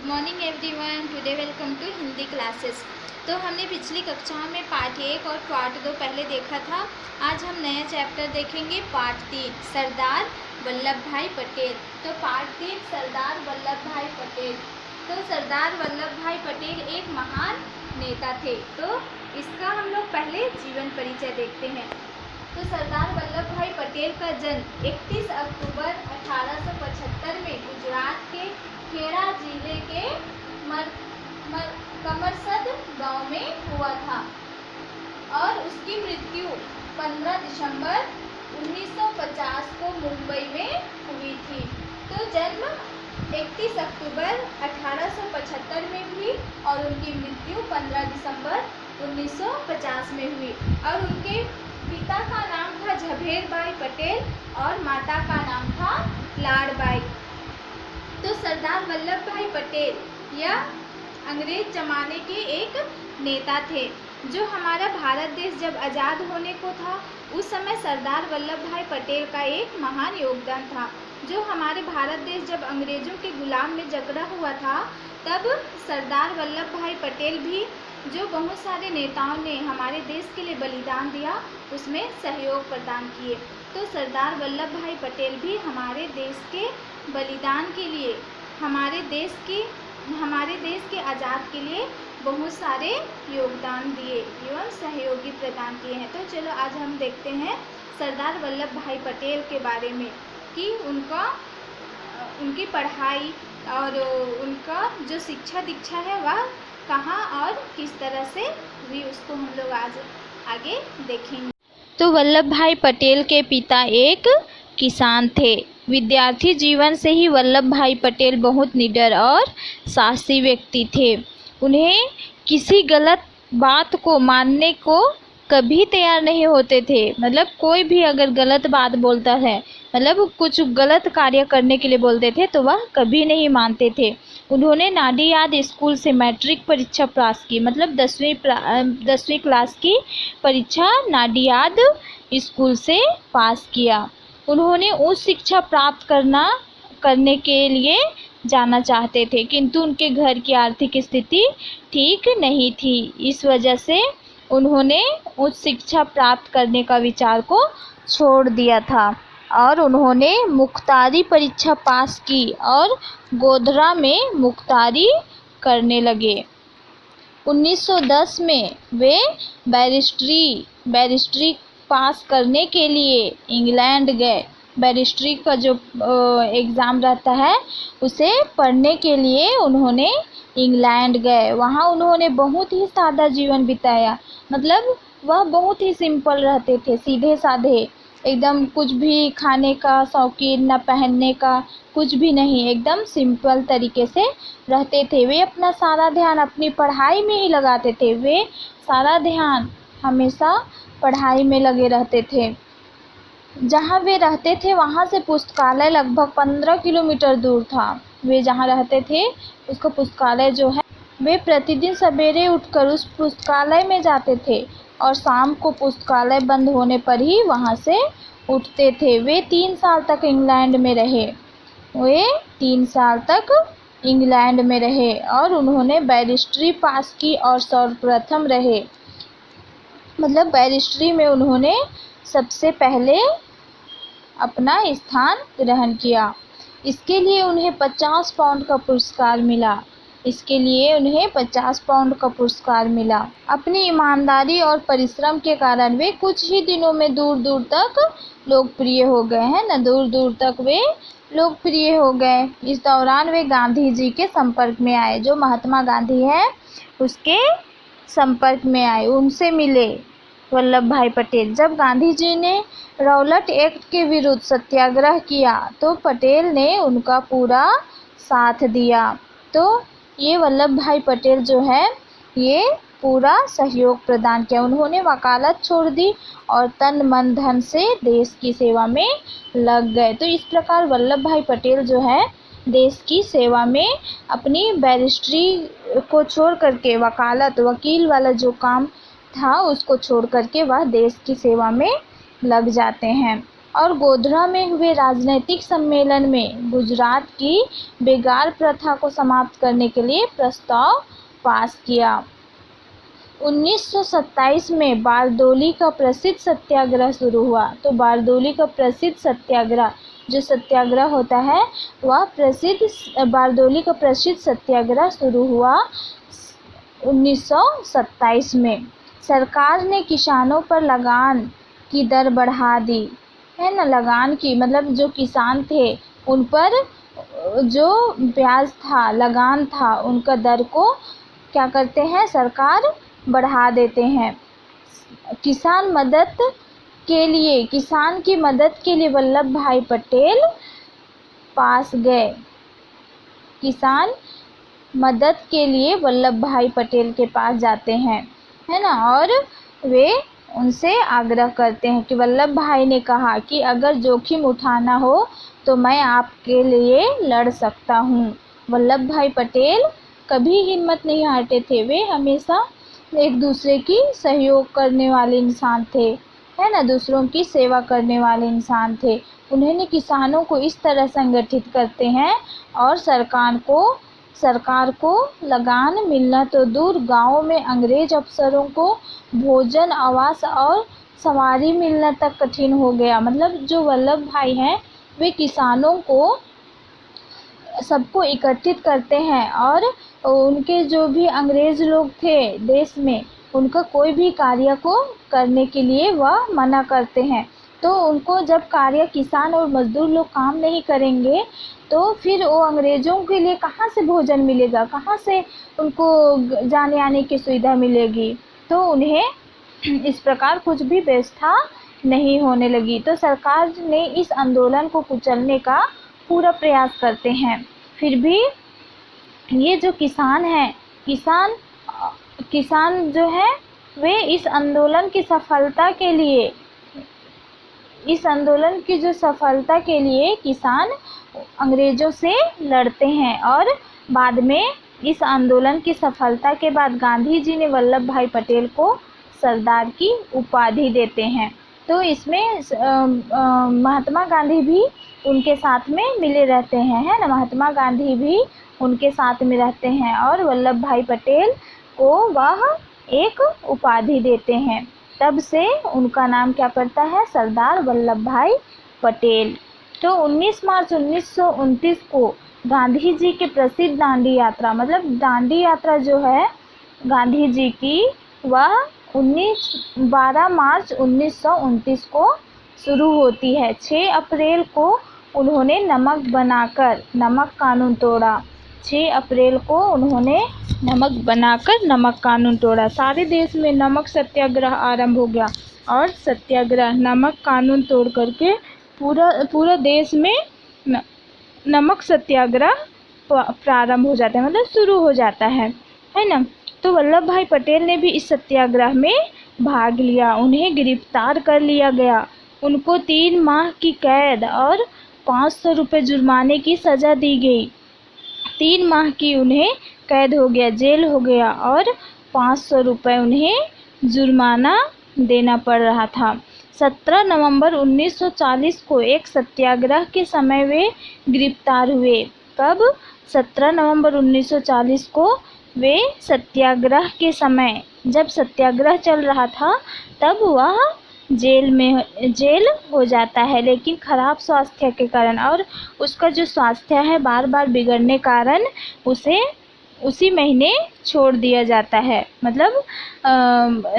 Good morning everyone. Today welcome to Hindi classes. तो हमने पिछली कक्षा में पार्ट 1 और पार्ट 2 पहले देखा था। आज हम नया चैप्टर देखेंगे पार्ट 3 सरदार वल्लभ भाई पटेल। तो पार्ट 3 सरदार वल्लभ भाई पटेल। तो सरदार वल्लभ भाई पटेल एक महान नेता थे। तो इसका हम लोग पहले जीवन परिचय देखते हैं। तो सरदार वल्लभ भाई पटेल का जन्म 31 अक्टूबर 1875 में गुजरात के खेड़ा जिले के कमरसद गांव में हुआ था और उसकी मृत्यु 15 दिसंबर 1950 को मुंबई में हुई थी। तो जन्म 31 अक्टूबर 1875 में हुई और उनकी मृत्यु 15 दिसंबर 1950 में हुई। और उनके पिता का नाम था झवेरभाई पटेल और माता का नाम था लाड़बाई। तो सरदार वल्लभ भाई पटेल यह अंग्रेज जमाने के एक नेता थे। जो हमारा भारत देश जब आज़ाद होने को था उस समय सरदार वल्लभ भाई पटेल का एक महान योगदान था। जो हमारे भारत देश जब अंग्रेज़ों के गुलाम में जकड़ा हुआ था तब सरदार वल्लभ भाई पटेल भी, जो बहुत सारे नेताओं ने हमारे देश के लिए बलिदान दिया, उसमें सहयोग प्रदान किए। तो सरदार वल्लभ भाई पटेल भी हमारे देश के बलिदान के लिए, हमारे देश के आज़ाद के लिए बहुत सारे योगदान दिए एवं सहयोगी प्रदान किए हैं। तो चलो आज हम देखते हैं सरदार वल्लभ भाई पटेल के बारे में कि उनकी पढ़ाई और उनका जो शिक्षा दीक्षा है वह कहाँ और किस तरह से हुई, उसको हम लोग आज आगे देखेंगे। तो वल्लभ भाई पटेल के पिता एक किसान थे। विद्यार्थी जीवन से ही वल्लभ भाई पटेल बहुत निडर और साहसी व्यक्ति थे। उन्हें किसी गलत बात को मानने को कभी तैयार नहीं होते थे। मतलब कोई भी अगर गलत बात बोलता है, मतलब कुछ गलत कार्य करने के लिए बोलते थे तो वह कभी नहीं मानते थे। उन्होंने नाडियाद स्कूल से मैट्रिक परीक्षा पास की, मतलब 10वीं क्लास की परीक्षा नाडियाद स्कूल से पास किया। उन्होंने उच्च शिक्षा प्राप्त करने के लिए जाना चाहते थे, किंतु उनके घर की आर्थिक स्थिति ठीक नहीं थी। इस वजह से उन्होंने उच्च शिक्षा प्राप्त करने का विचार को छोड़ दिया था और उन्होंने मुख्तारी परीक्षा पास की और गोधरा में मुख्तारी करने लगे। 1910 में वे बैरिस्ट्री पास करने के लिए इंग्लैंड गए। बैरिस्ट्री का जो एग्ज़ाम रहता है उसे पढ़ने के लिए उन्होंने इंग्लैंड गए। वहाँ उन्होंने बहुत ही सादा जीवन बिताया। मतलब वह बहुत ही सिंपल रहते थे, सीधे साधे एकदम, कुछ भी खाने का शौकीन न पहनने का, कुछ भी नहीं, एकदम सिंपल तरीके से रहते थे। वे अपना सारा ध्यान अपनी पढ़ाई में ही लगाते थे। वे सारा ध्यान हमेशा पढ़ाई में लगे रहते थे। जहाँ वे रहते थे वहाँ से पुस्तकालय लगभग 15 किलोमीटर दूर था। वे जहाँ रहते थे उसका पुस्तकालय जो है, वे प्रतिदिन सवेरे उठकर उस पुस्तकालय में जाते थे और शाम को पुस्तकालय बंद होने पर ही वहाँ से उठते थे। वे 3 साल तक इंग्लैंड में रहे और उन्होंने बैरिस्ट्री पास की और सर्वप्रथम रहे। मतलब बैरिस्ट्री में उन्होंने सबसे पहले अपना स्थान ग्रहण किया। इसके लिए उन्हें 50 पाउंड का पुरस्कार मिला। अपनी ईमानदारी और परिश्रम के कारण वे कुछ ही दिनों में दूर दूर तक लोकप्रिय हो गए हैं ना, दूर दूर तक वे लोकप्रिय हो गए। इस दौरान वे गांधी जी के संपर्क में आए। जो महात्मा गांधी है उसके संपर्क में आए, उनसे मिले वल्लभ भाई पटेल। जब गांधी जी ने रौलट एक्ट के विरुद्ध सत्याग्रह किया तो पटेल ने उनका पूरा साथ दिया। तो ये वल्लभ भाई पटेल जो है ये पूरा सहयोग प्रदान किया। उन्होंने वकालत छोड़ दी और तन मन धन से देश की सेवा में लग गए। तो इस प्रकार वल्लभ भाई पटेल जो है देश की सेवा में अपनी बैरिस्ट्री को छोड़ करके, वकील वाला जो काम था उसको छोड़ करके वह देश की सेवा में लग जाते हैं। और गोधरा में हुए राजनीतिक सम्मेलन में गुजरात की बेगार प्रथा को समाप्त करने के लिए प्रस्ताव पास किया। 1927 में बारदोली का प्रसिद्ध सत्याग्रह शुरू हुआ। तो बारदोली का प्रसिद्ध सत्याग्रह, जो सत्याग्रह होता है वह बारदोली का प्रसिद्ध सत्याग्रह शुरू हुआ 1927 में। सरकार ने किसानों पर लगान की दर बढ़ा दी, है ना। लगान की मतलब जो किसान थे उन पर जो ब्याज था, लगान था, उनका दर को क्या करते हैं, सरकार बढ़ा देते हैं। किसान की मदद के लिए वल्लभ भाई पटेल पास गए। किसान मदद के लिए वल्लभ भाई पटेल के पास जाते हैं, है ना। और वे उनसे आग्रह करते हैं कि वल्लभ भाई ने कहा कि अगर जोखिम उठाना हो तो मैं आपके लिए लड़ सकता हूँ। वल्लभ भाई पटेल कभी हिम्मत नहीं हारते थे। वे हमेशा एक दूसरे की सहयोग करने वाले इंसान थे, है ना, दूसरों की सेवा करने वाले इंसान थे। उन्होंने किसानों को इस तरह संगठित करते हैं और सरकार को लगान मिलना तो दूर, गाँव में अंग्रेज अफसरों को भोजन, आवास और सवारी मिलना तक कठिन हो गया। मतलब जो वल्लभ भाई हैं वे किसानों को सबको एकत्रित करते हैं और उनके जो भी अंग्रेज लोग थे देश में, उनका कोई भी कार्य को करने के लिए वह मना करते हैं। तो उनको जब कार्य किसान और मजदूर लोग काम नहीं करेंगे तो फिर वो अंग्रेज़ों के लिए कहाँ से भोजन मिलेगा, कहाँ से उनको जाने आने की सुविधा मिलेगी। तो उन्हें इस प्रकार कुछ भी व्यवस्था नहीं होने लगी। तो सरकार ने इस आंदोलन को कुचलने का पूरा प्रयास करते हैं। फिर भी ये जो किसान हैं, किसान जो है वे इस आंदोलन की सफलता के लिए किसान अंग्रेज़ों से लड़ते हैं। और बाद में इस आंदोलन की सफलता के बाद गांधी जी ने वल्लभ भाई पटेल को सरदार की उपाधि देते हैं। तो इसमें महात्मा गांधी भी उनके साथ में मिले रहते हैं, है ना। महात्मा गांधी भी उनके साथ में रहते हैं और वल्लभ भाई पटेल को वह एक उपाधि देते हैं। तब से उनका नाम क्या पड़ता है, सरदार वल्लभ भाई पटेल। तो 19 मार्च 1929 को गांधी जी के प्रसिद्ध दांडी यात्रा, मतलब दांडी यात्रा जो है गांधी जी की, वह 12 मार्च 1929 को शुरू होती है। 6 अप्रैल को उन्होंने नमक कानून तोड़ा। 6 अप्रैल को उन्होंने नमक कानून तोड़ा। सारे देश में नमक सत्याग्रह आरंभ हो गया और सत्याग्रह नमक कानून तोड़ करके पूरा देश में नमक सत्याग्रह प्रारंभ हो जाता है, मतलब शुरू हो जाता है ना। तो वल्लभ भाई पटेल ने भी इस सत्याग्रह में भाग लिया। उन्हें गिरफ्तार कर लिया गया। उनको 3 माह की कैद और 500 रुपये जुर्माने की सज़ा दी गई। 3 माह की उन्हें कैद हो गया, जेल हो गया और 500 रुपये उन्हें जुर्माना देना पड़ रहा था। 17 नवंबर 1940 को एक सत्याग्रह के समय वे गिरफ्तार हुए। कब? 17 नवंबर 1940 को वे सत्याग्रह के समय, जब सत्याग्रह चल रहा था तब वह जेल हो जाता है, लेकिन खराब स्वास्थ्य के कारण। और उसका जो स्वास्थ्य है बार बार बिगड़ने कारण उसे उसी महीने छोड़ दिया जाता है। मतलब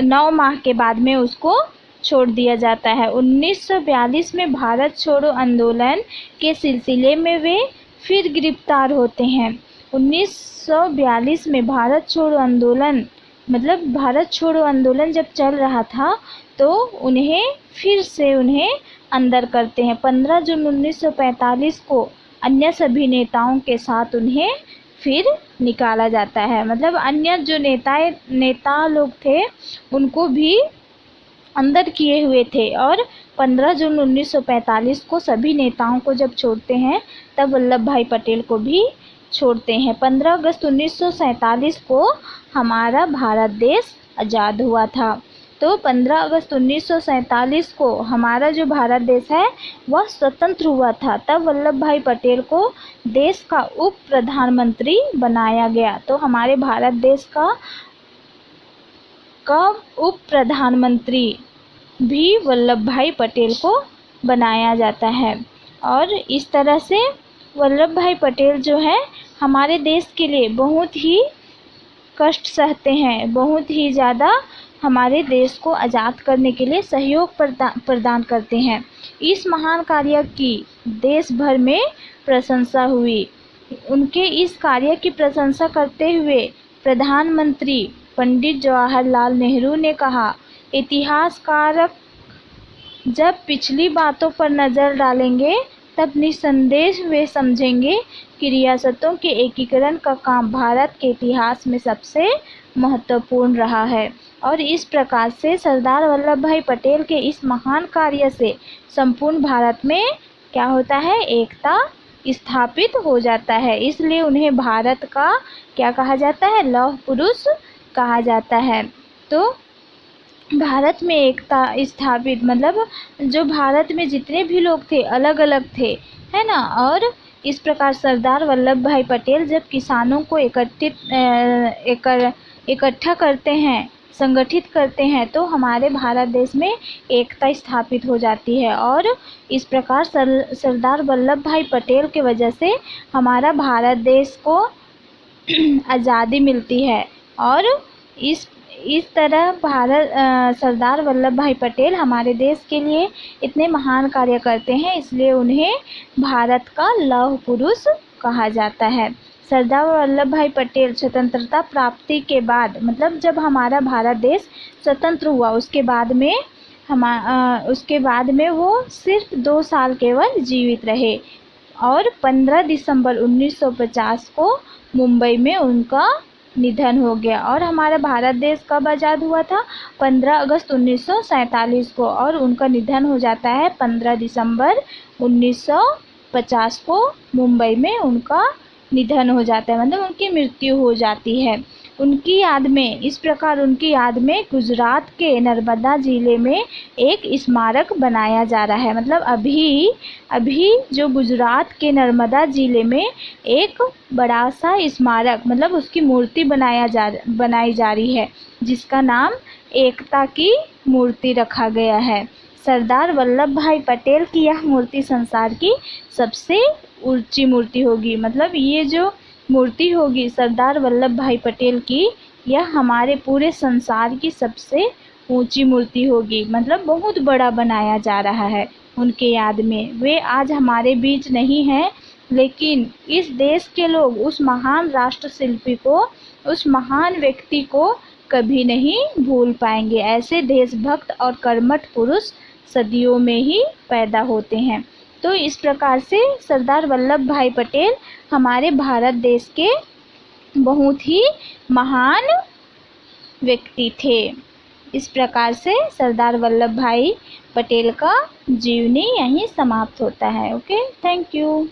9 माह के बाद में उसको छोड़ दिया जाता है। 1942 में भारत छोड़ो आंदोलन के सिलसिले में वे फिर गिरफ्तार होते हैं। 1942 में भारत छोड़ो आंदोलन, मतलब भारत छोड़ो आंदोलन जब चल रहा था तो उन्हें अंदर करते हैं। 15 जून 1945 को अन्य सभी नेताओं के साथ उन्हें फिर निकाला जाता है। मतलब अन्य जो नेता लोग थे उनको भी अंदर किए हुए थे। और 15 जून 1945 को सभी नेताओं को जब छोड़ते हैं तब वल्लभ भाई पटेल को भी छोड़ते हैं। 15 अगस्त 1947 को हमारा भारत देश आज़ाद हुआ था। तो तो 15 अगस्त 1947 को हमारा जो भारत देश है वह स्वतंत्र हुआ था। तब वल्लभ भाई पटेल को देश का उप प्रधानमंत्री बनाया गया। तो हमारे भारत देश का उप प्रधानमंत्री भी वल्लभ भाई पटेल को बनाया जाता है। और इस तरह से वल्लभ भाई पटेल जो है हमारे देश के लिए बहुत ही कष्ट सहते हैं, बहुत ही ज़्यादा हमारे देश को आज़ाद करने के लिए सहयोग प्रदान करते हैं। इस महान कार्य की देश भर में प्रशंसा हुई। उनके इस कार्य की प्रशंसा करते हुए प्रधानमंत्री पंडित जवाहरलाल नेहरू ने कहा, इतिहासकारक जब पिछली बातों पर नज़र डालेंगे तब निस्संदेह वे समझेंगे कि रियासतों के एकीकरण का काम भारत के इतिहास में सबसे महत्वपूर्ण रहा है। और इस प्रकार से सरदार वल्लभ भाई पटेल के इस महान कार्य से संपूर्ण भारत में क्या होता है, एकता स्थापित हो जाता है। इसलिए उन्हें भारत का क्या कहा जाता है, लौह पुरुष कहा जाता है। तो भारत में एकता स्थापित मतलब जो भारत में जितने भी लोग थे अलग अलग थे, है ना। और इस प्रकार सरदार वल्लभ भाई पटेल जब किसानों को इकट्ठा करते हैं, संगठित करते हैं, तो हमारे भारत देश में एकता स्थापित हो जाती है। और इस प्रकार सरदार वल्लभ भाई पटेल के वजह से हमारा भारत देश को आज़ादी मिलती है। और इस तरह सरदार वल्लभ भाई पटेल हमारे देश के लिए इतने महान कार्य करते हैं, इसलिए उन्हें भारत का लौह पुरुष कहा जाता है। सरदार वल्लभ भाई पटेल स्वतंत्रता प्राप्ति के बाद मतलब जब हमारा भारत देश स्वतंत्र हुआ उसके बाद में वो सिर्फ 2 साल केवल जीवित रहे। और 15 दिसंबर 1950 को मुंबई में उनका निधन हो गया। और हमारा भारत देश कब आज़ाद हुआ था, 15 अगस्त 1947 को। और उनका निधन हो जाता है 15 दिसंबर 1950 को मुंबई में उनका निधन हो जाता है, मतलब उनकी मृत्यु हो जाती है। उनकी याद में इस प्रकार उनकी याद में गुजरात के नर्मदा ज़िले में एक स्मारक बनाया जा रहा है। मतलब अभी जो गुजरात के नर्मदा ज़िले में एक बड़ा सा स्मारक मतलब उसकी मूर्ति बनाई जा रही है, जिसका नाम एकता की मूर्ति रखा गया है। सरदार वल्लभ भाई पटेल की यह मूर्ति संसार की सबसे ऊंची मूर्ति होगी। मतलब ये जो मूर्ति होगी सरदार वल्लभ भाई पटेल की, यह हमारे पूरे संसार की सबसे ऊंची मूर्ति होगी। मतलब बहुत बड़ा बनाया जा रहा है उनके याद में। वे आज हमारे बीच नहीं हैं, लेकिन इस देश के लोग उस महान राष्ट्र शिल्पी को, उस महान व्यक्ति को कभी नहीं भूल पाएंगे। ऐसे देशभक्त और कर्मठ पुरुष सदियों में ही पैदा होते हैं। तो इस प्रकार से सरदार वल्लभ भाई पटेल हमारे भारत देश के बहुत ही महान व्यक्ति थे। इस प्रकार से सरदार वल्लभ भाई पटेल का जीवनी यहीं समाप्त होता है। Okay, thank you.